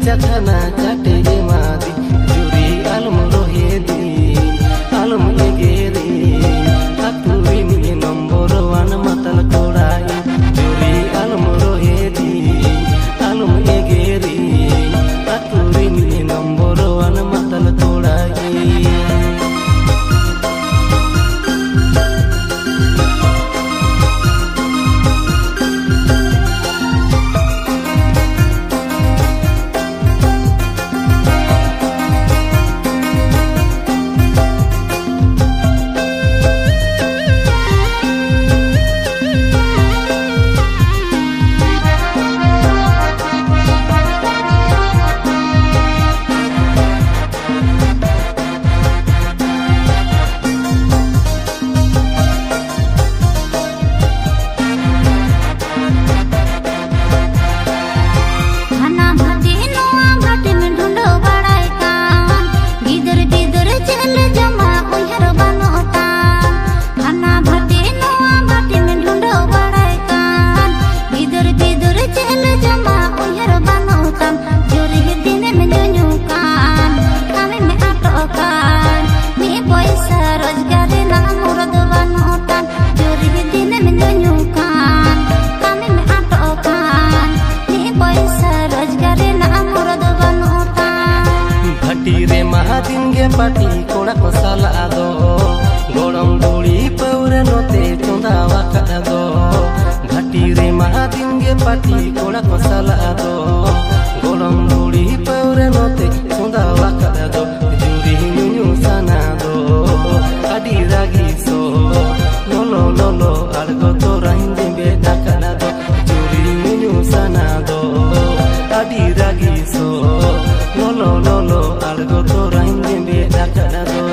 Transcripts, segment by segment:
चाथाना चाटे मादी जुरी आलम रोहेदी आलम एगेरी आतुरी नि नंबर वन मतल कोड़ाई जुरी आलम रोहेदी आलम एगेरी आतुरी नि नंबर वन मतल कोड़ाई। पाटी कोड़ा को साला दो गोड़म डोली पौरे नोते चुंदावा का दो घाटी रे महादिन गे पाटी कोड़ा को साला दो गोड़म डोली पौरे नोते चुंदावा का दो जुरी नुनु साना दो आदि रागी सो लोलो लोलो अलगो तो राहिंदे बेटा का दो जुरी नुनु साना दो आदि रागी सो लोलो लोलो अलगो तो राहिंदे बेटा का दो।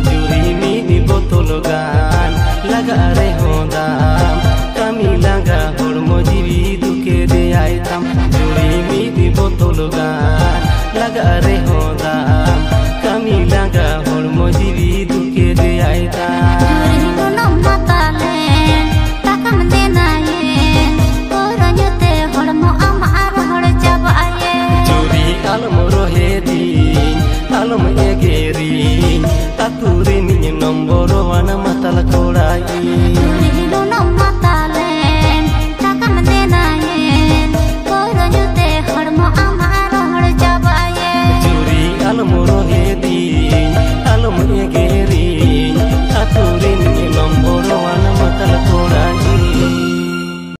जुरी मी बोतल गान लगा रे होदाम कमी लगा हड़मो जीवी दुखे दे आयताम जुरी मी बोतल गान लगा रे होदाम कमी